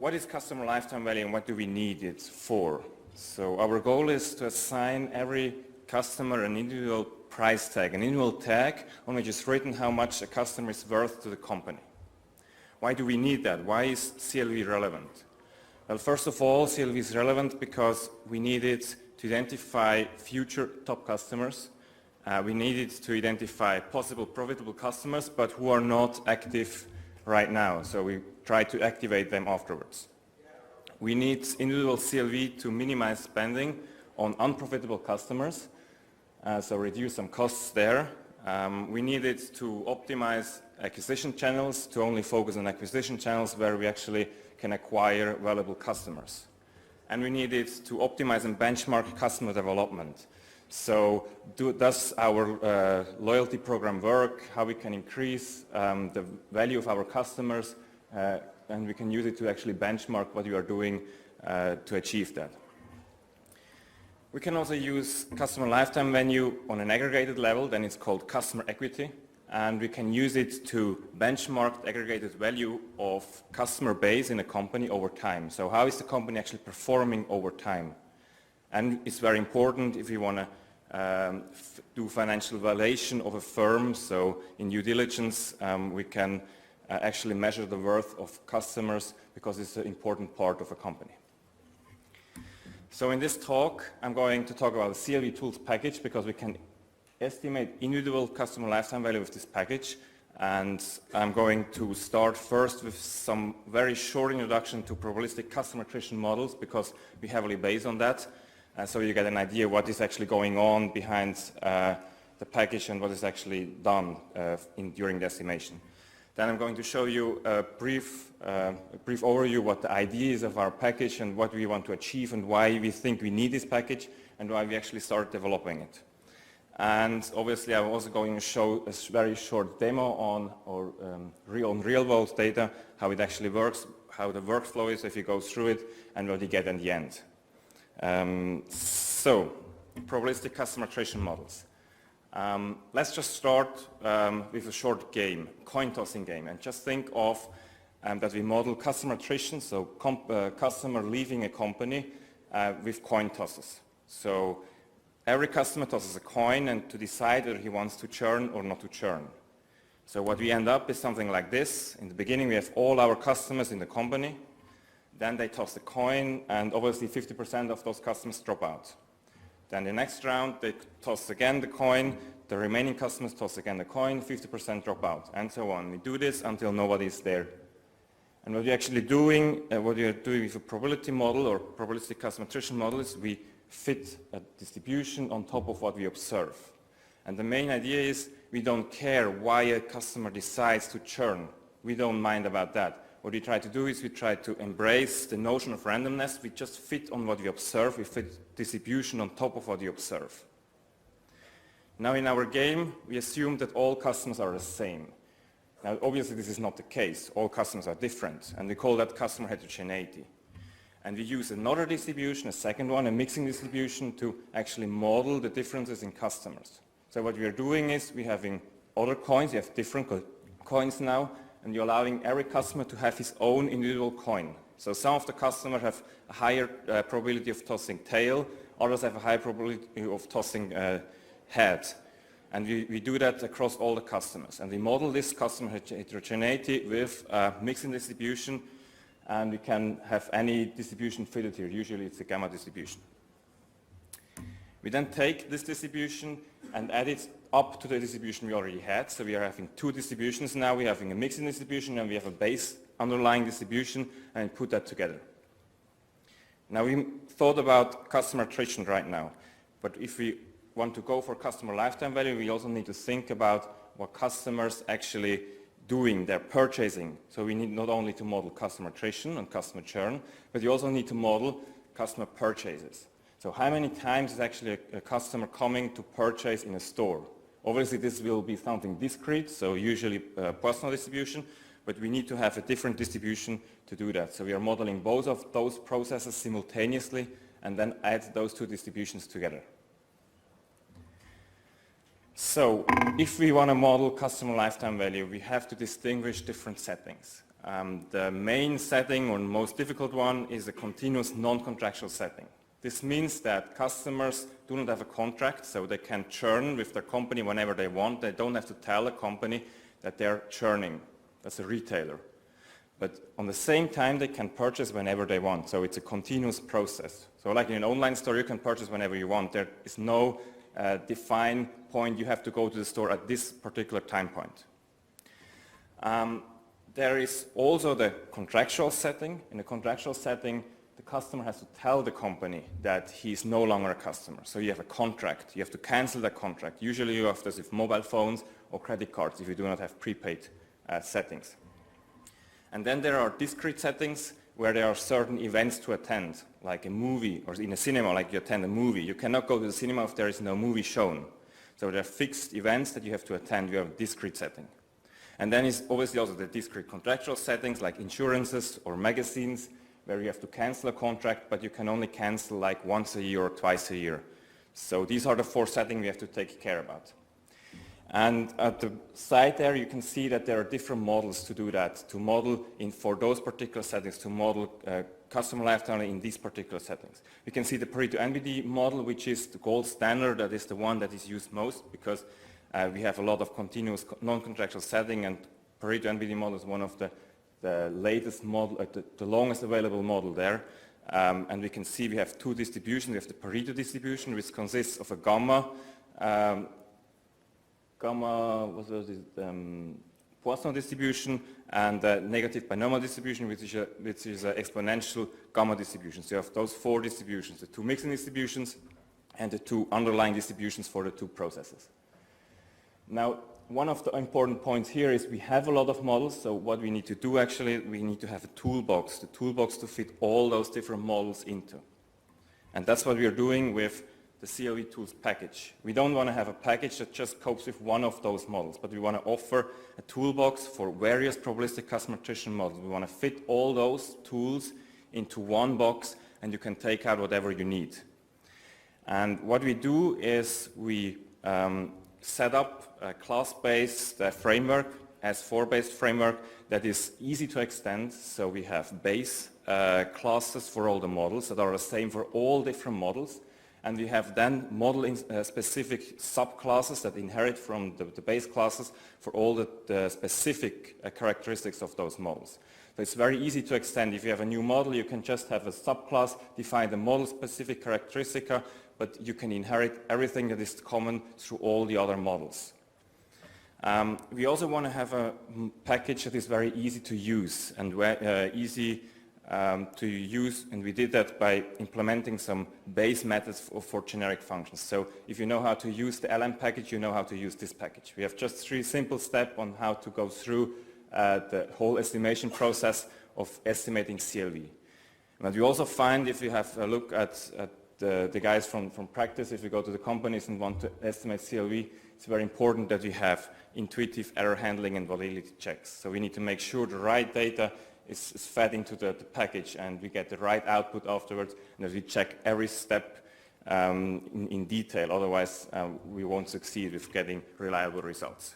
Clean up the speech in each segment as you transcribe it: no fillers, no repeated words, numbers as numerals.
what is customer lifetime value and what do we need it for? So our goal is to assign every customer an individual price tag, an individual tag on which is written how much a customer is worth to the company. Why do we need that? Why is CLV relevant? Well, first of all, CLV is relevant because we need it to identify future top customers. We need it to identify possible profitable customers, but who are not active right now. So we try to activate them afterwards. We need individual CLV to minimize spending on unprofitable customers, so reduce some costs there. We need it to optimize acquisition channels, to only focus on acquisition channels where we actually can acquire valuable customers. And we need it to optimize and benchmark customer development. So does our loyalty program work, how we can increase the value of our customers, and we can use it to actually benchmark what you are doing to achieve that. We can also use customer lifetime value on an aggregated level, then it's called customer equity, and we can use it to benchmark the aggregated value of customer base in a company over time. So how is the company actually performing over time? And it's very important if you want to do financial valuation of a firm. So in due diligence, we can actually measure the worth of customers because it's an important part of a company. So in this talk, I'm going to talk about the CLVTools package because we can estimate individual customer lifetime value with this package. And I'm going to start first with some very short introduction to probabilistic customer attrition models because we heavily base on that. So you get an idea what is actually going on behind the package and what is actually done during the estimation. Then I'm going to show you a brief overview what the idea is of our package and what we want to achieve and why we think we need this package and why we actually started developing it. And obviously I'm also going to show a very short demo on real-world data, how it actually works, how the workflow is if you go through it, and what you get in the end. So, probabilistic customer attrition models. Let's just start with a short game, coin tossing game, and just think of that we model customer attrition, so customer leaving a company with coin tosses. So every customer tosses a coin and to decide whether he wants to churn or not to churn. So what we end up is something like this. In the beginning we have all our customers in the company, then they toss the coin and obviously 50% of those customers drop out. Then the next round, they toss again the coin, the remaining customers toss again the coin, 50% drop out, and so on. We do this until nobody is there. And what we're actually doing, what we are doing with a probability model or probabilistic customer attrition model is we fit a distribution on top of what we observe. And the main idea is we don't care why a customer decides to churn. We don't mind about that. What we try to do is we try to embrace the notion of randomness. We just fit on what we observe. We fit distribution on top of what we observe. Now in our game, we assume that all customers are the same. Now obviously this is not the case. All customers are different, and we call that customer heterogeneity. And we use another distribution, a second one, a mixing distribution, to actually model the differences in customers. So what we are doing is we're having other coins. We have different coins now, and you're allowing every customer to have his own individual coin. So some of the customers have a higher probability of tossing tail, others have a higher probability of tossing head. And we do that across all the customers. And we model this customer heterogeneity with mixing distribution, and we can have any distribution fitted here. Usually it's a gamma distribution. We then take this distribution and add it up to the distribution we already had. So we are having two distributions now. We're having a mixing distribution and we have a base underlying distribution, and put that together. Now we thought about customer attrition right now, but if we want to go for customer lifetime value, we also need to think about what customers actually doing, they're purchasing. So we need not only to model customer attrition and customer churn, but you also need to model customer purchases. So how many times is actually a customer coming to purchase in a store? Obviously this will be something discrete, so usually personal distribution, but we need to have a different distribution to do that. So we are modeling both of those processes simultaneously and then add those two distributions together. So if we want to model customer lifetime value, we have to distinguish different settings. The main setting, or most difficult one, is a continuous non-contractual setting. This means that customers do not have a contract, so they can churn with their company whenever they want. They don't have to tell a company that they're churning. That's a retailer. But on the same time, they can purchase whenever they want. So it's a continuous process. So like in an online store, you can purchase whenever you want. There is no defined point. You have to go to the store at this particular time point. There is also the contractual setting. In a contractual setting, the customer has to tell the company that he's no longer a customer. So you have a contract. You have to cancel that contract. Usually you have this with mobile phones or credit cards if you do not have prepaid settings. And then there are discrete settings where there are certain events to attend, like a movie, or in a cinema, like you attend a movie. You cannot go to the cinema if there is no movie shown. So there are fixed events that you have to attend. You have a discrete setting. And then is obviously also the discrete contractual settings, like insurances or magazines, where you have to cancel a contract, but you can only cancel like once a year or twice a year. So these are the 4 settings we have to take care about. And at the side there, you can see that there are different models to do that, to model for those particular settings, to model customer lifetime in these particular settings. We can see the Pareto NBD model, which is the gold standard. That is the one that is used most because we have a lot of continuous non-contractual setting, and Pareto NBD model is one of the latest model, the longest available model there. And we can see we have 2 distributions. We have the Pareto distribution, which consists of a gamma Poisson distribution, and a negative binomial distribution, which is an exponential gamma distribution. So you have those 4 distributions, the 2 mixing distributions and the 2 underlying distributions for the 2 processes. Now, one of the important points here is we have a lot of models, so what we need to do actually, we need to have a toolbox, the toolbox to fit all those different models into. And that's what we are doing with the CLVTools package. We don't want to have a package that just copes with one of those models, but we want to offer a toolbox for various probabilistic customer attrition models. We want to fit all those tools into one box, and you can take out whatever you need. And what we do is we set up a class-based framework, S4-based framework that is easy to extend. So we have base classes for all the models that are the same for all different models. And we have then model-specific subclasses that inherit from the base classes for all the specific characteristics of those models. So it's very easy to extend. If you have a new model, you can just have a subclass, define the model-specific characteristica, but you can inherit everything that is common through all the other models. We also want to have a package that is very easy to use and and we did that by implementing some base methods for generic functions. So if you know how to use the LM package, you know how to use this package. We have just 3 simple steps on how to go through the whole estimation process of estimating CLV. But we also find, if you have a look at the guys from practice, if you go to the companies and want to estimate CLV, it's very important that we have intuitive error handling and validity checks. So we need to make sure the right data is fed into the package and we get the right output afterwards, and that we check every step in detail. Otherwise, we won't succeed with getting reliable results.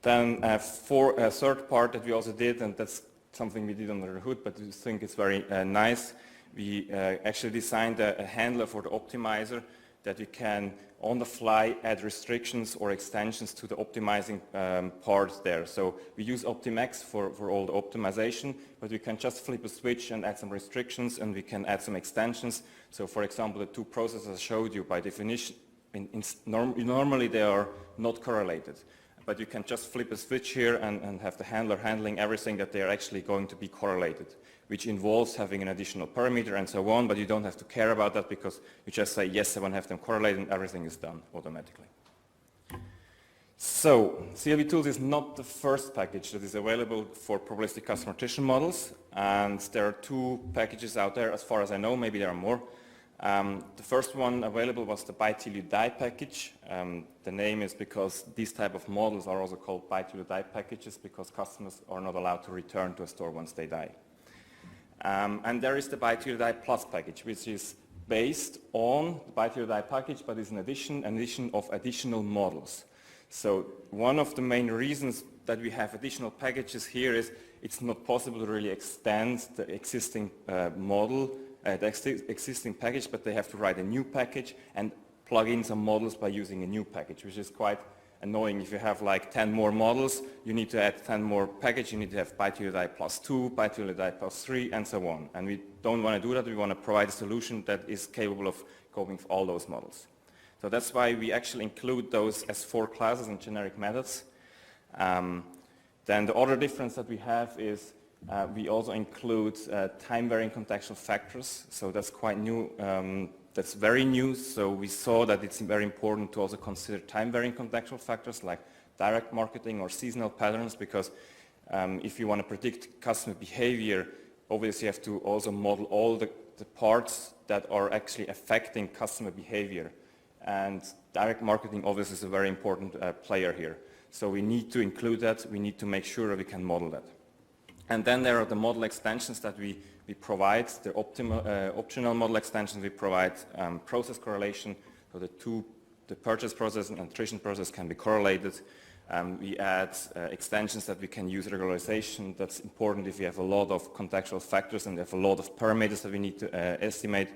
Then for a third part that we also did, and that's something we did under the hood, but we think it's very nice, we actually designed a handler for the optimizer that we can on the fly add restrictions or extensions to the optimizing part there. So we use Optimex for all the optimization, but we can just flip a switch and add some restrictions, and we can add some extensions. So for example, the 2 processes I showed you, by definition, normally they are not correlated. But you can just flip a switch here and have the handler handling everything that they are actually going to be correlated, which involves having an additional parameter and so on, but you don't have to care about that because you just say, yes, I want to have them correlated, and everything is done automatically. So CLVTools is not the first package that is available for probabilistic customer attrition models, and there are 2 packages out there as far as I know, maybe there are more. The first one available was the Buy Till You Die package. The name is because these type of models are also called Buy Till You Die packages because customers are not allowed to return to a store once they die. And there is the Buy Till You Die Plus package, which is based on the Buy Till You Die package, but is an addition of additional models. So one of the main reasons that we have additional packages here is it's not possible to really extend the existing model, the existing package, but they have to write a new package and plug in some models by using a new package, which is quite annoying. If you have like 10 more models, you need to add 10 more packages. You need to have byte-to-die plus 2, byte-to-die plus 3, and so on. And we don't want to do that. We want to provide a solution that is capable of coping for all those models. So that's why we actually include those as 4 classes and generic methods. Then the other difference that we have is we also include time-varying contextual factors. So that's quite new. That's very new. So we saw that it's very important to also consider time-varying contextual factors like direct marketing or seasonal patterns, because if you want to predict customer behavior, obviously you have to also model all the parts that are actually affecting customer behavior. And direct marketing obviously is a very important player here. So we need to include that. We need to make sure that we can model that. And then there are the model extensions that we provide. The optional model extensions we provide process correlation. So the purchase process and attrition process can be correlated. We add extensions that we can use regularization. That's important if you have a lot of contextual factors and you have a lot of parameters that we need to estimate.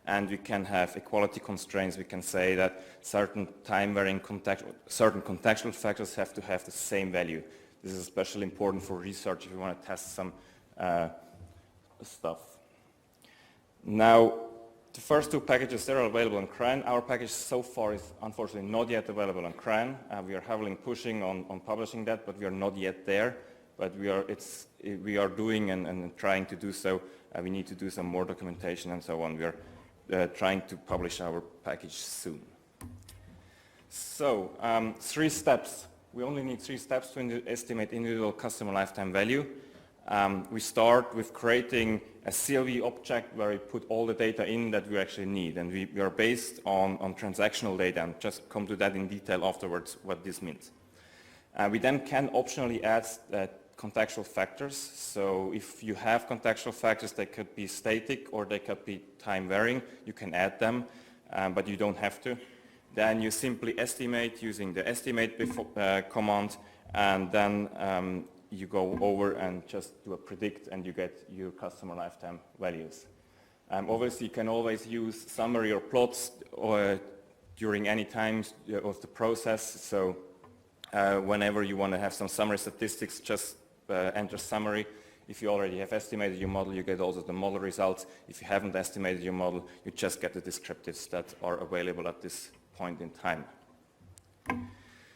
And we can have equality constraints. We can say that certain time-varying certain contextual factors have to have the same value. This is especially important for research if you want to test some stuff. Now, the first 2 packages, they're available on CRAN. Our package so far is unfortunately not yet available on CRAN. We are heavily pushing on publishing that, but we are not yet there. But we are doing and trying to do so. We need to do some more documentation and so on. We are trying to publish our package soon. So 3 steps. We only need 3 steps to estimate individual customer lifetime value. We start with creating a CLV object where we put all the data in that we actually need. And we are based on transactional data, and just come to that in detail afterwards what this means. We then can optionally add contextual factors. So if you have contextual factors, they could be static or they could be time varying. You can add them, but you don't have to. Then you simply estimate using the estimate command, and then you go over and just do a predict, and you get your customer lifetime values. Obviously, you can always use summary or plots during any times of the process. So whenever you want to have some summary statistics, just enter summary. If you already have estimated your model, you get also the model results. If you haven't estimated your model, you just get the descriptives that are available at this point in time.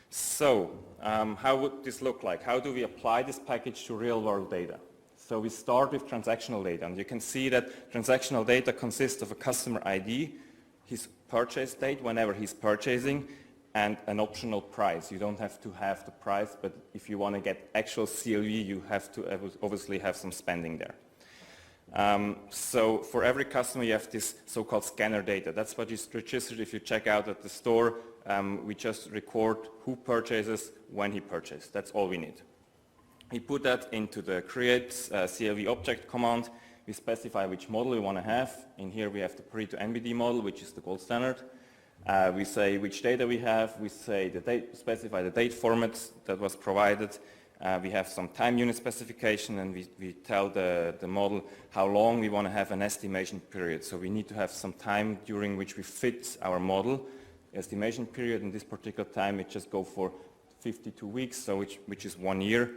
So how would this look like? How do we apply this package to real-world data? So we start with transactional data, and you can see that transactional data consists of a customer ID, his purchase date whenever he's purchasing, and an optional price. You don't have to have the price, but if you want to get actual CLV, you have to obviously have some spending there. So for every customer, you have this so-called scanner data. That's what is registered if you check out at the store. We just record who purchases, when he purchased. That's all we need. We put that into the create CLV object command. We specify which model we want to have. In here we have the Pareto NBD model, which is the gold standard. We say which data we have. We say the date, specify the date format that was provided. We have some time unit specification, and we tell the model how long we want to have an estimation period. So we need to have some time during which we fit our model. Estimation period in this particular time, we just go for 52 weeks, so which is 1 year.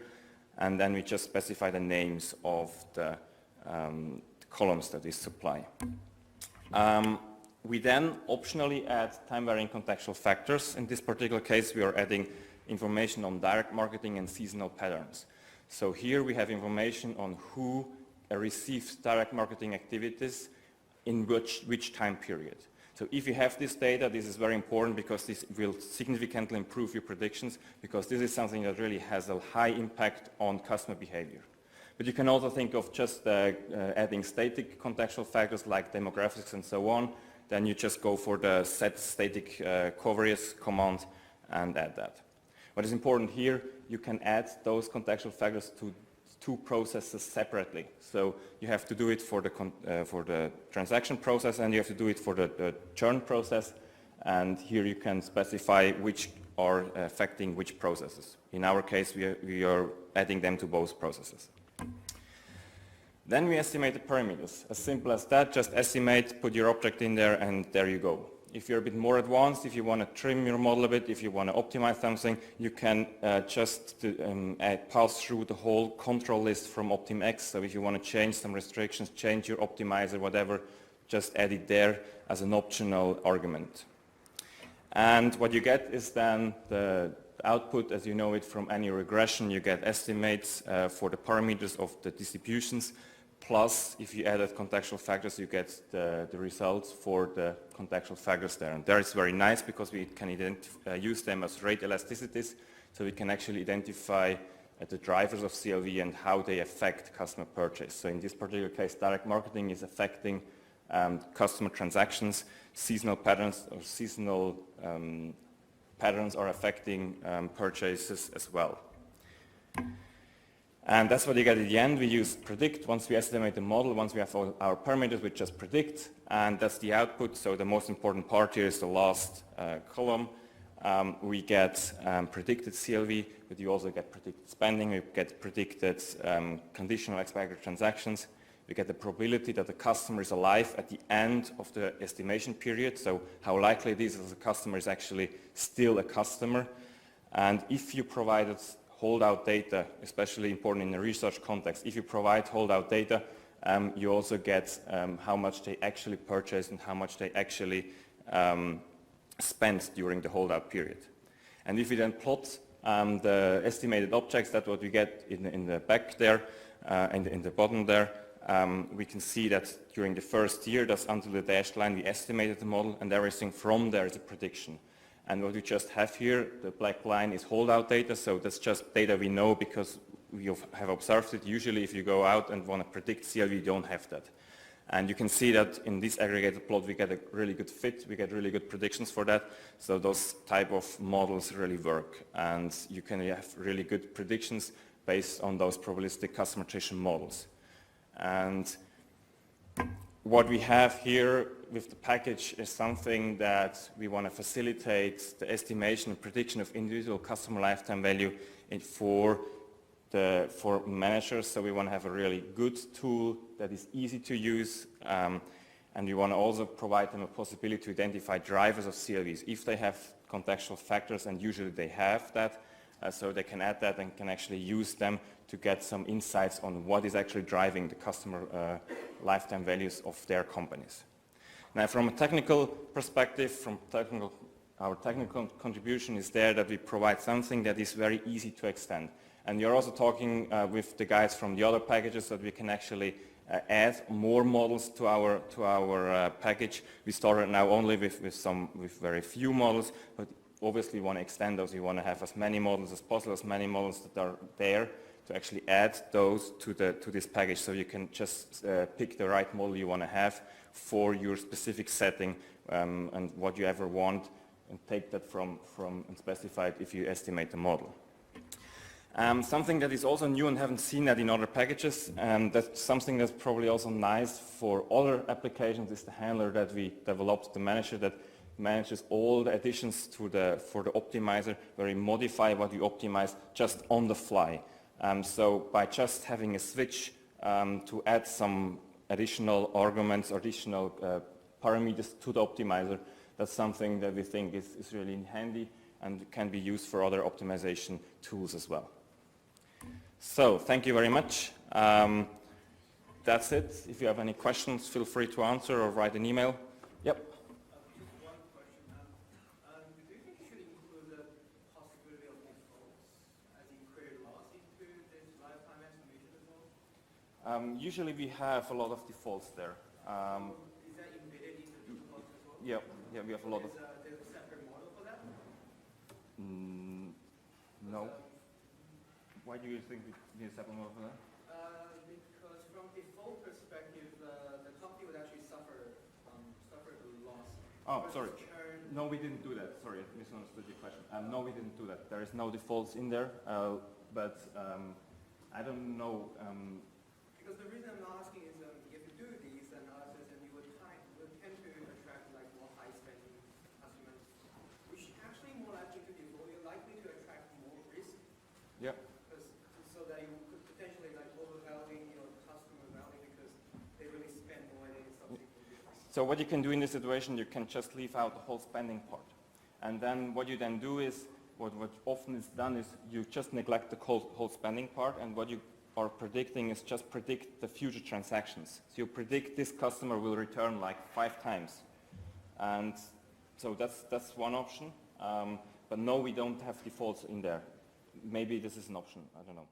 And then we just specify the names of the columns that we supply. We then optionally add time-varying contextual factors. In this particular case, we are adding information on direct marketing and seasonal patterns. So here we have information on who receives direct marketing activities in which time period. So if you have this data, this is very important because this will significantly improve your predictions, because this is something that really has a high impact on customer behavior. But you can also think of just adding static contextual factors like demographics and so on. Then you just go for the set static covariance command and add that. What is important here, you can add those contextual factors to 2 processes separately. So you have to do it for the transaction process, and you have to do it for the churn process. And here you can specify which are affecting which processes. In our case, we are adding them to both processes. Then we estimate the parameters. As simple as that, just estimate, put your object in there, and there you go. If you're a bit more advanced, if you want to trim your model a bit, if you want to optimize something, you can just pass through the whole control list from OptimX. So if you want to change some restrictions, change your optimizer, whatever, just add it there as an optional argument. And what you get is then the output, as you know it from any regression. You get estimates for the parameters of the distributions. Plus, if you added contextual factors, you get the results for the contextual factors there. And there it's very nice because we can use them as rate elasticities, so we can actually identify the drivers of CLV and how they affect customer purchase. So in this particular case, direct marketing is affecting customer transactions, seasonal patterns or seasonal patterns are affecting purchases as well. And that's what you get at the end. We use predict. Once we estimate the model, once we have all our parameters, we just predict, and that's the output. So the most important part here is the last column. We get predicted CLV, but you also get predicted spending. We get predicted conditional expected transactions. We get the probability that the customer is alive at the end of the estimation period, so how likely it is that the customer is actually still a customer. And if you provided holdout data, especially important in the research context, if you provide holdout data, you also get how much they actually purchased and how much they actually spent during the holdout period. And if you then plot the estimated objects, that's what we get in the back there, in the bottom there. We can see that during the first year, that's until the dashed line, we estimated the model, and everything from there is a prediction. And what we just have here, the black line is holdout data, so that's just data we know because we have observed it. Usually if you go out and want to predict CLV, you don't have that. And you can see that in this aggregated plot we get a really good fit, we get really good predictions for that, so those type of models really work. And you can have really good predictions based on those probabilistic customer attrition models. And what we have here with the package is something that we want to facilitate the estimation and prediction of individual customer lifetime value for managers. So we want to have a really good tool that is easy to use, and we want to also provide them a possibility to identify drivers of CLVs if they have contextual factors, and usually they have that, so they can add that and can actually use them to get some insights on what is actually driving the customer lifetime values of their companies. Now, from a technical perspective, our technical contribution is there that we provide something that is very easy to extend. And you're also talking with the guys from the other packages that we can actually add more models to our package. We started now only with very few models, but obviously we want to extend those. We want to have as many models as possible, as many models that are there to actually add those to this package, so you can just pick the right model you want to have for your specific setting and what you ever want, and take that from and specify it if you estimate the model. Something that is also new and haven't seen that in other packages, and that's something that's probably also nice for other applications, is the handler that we developed, the manager that manages all the additions for the optimizer, where you modify what you optimize just on the fly. So by just having a switch to add some additional arguments, additional parameters to the optimizer, that's something that we think is really handy and can be used for other optimization tools as well. So thank you very much. That's it. If you have any questions, feel free to answer or write an email. Yep. Just one question. Do you think you should include the possibility of defaults as in query loss into this lifetime estimation as well? Usually we have a lot of defaults there. Is that embedded into the defaults as well? Yeah, we have a lot of. There's a separate model for that? No. Why do you think we need a separate model for that? Because from default perspective, the company would actually suffer the loss. Oh, sorry. No, we didn't do that. Sorry, I misunderstood your question. No, we didn't do that. There is no defaults in there, but I don't know. Because the reason I'm asking is if you do these analysis, then you would tend to attract like more high-spending customers, which actually more likely to default So what you can do in this situation, you can just leave out the whole spending part. And then what you then do is, what often is done is you just neglect the whole spending part, and what you are predicting is just predict the future transactions. So you predict this customer will return like 5 times. And so that's one option. But no, we don't have defaults in there. Maybe this is an option, I don't know.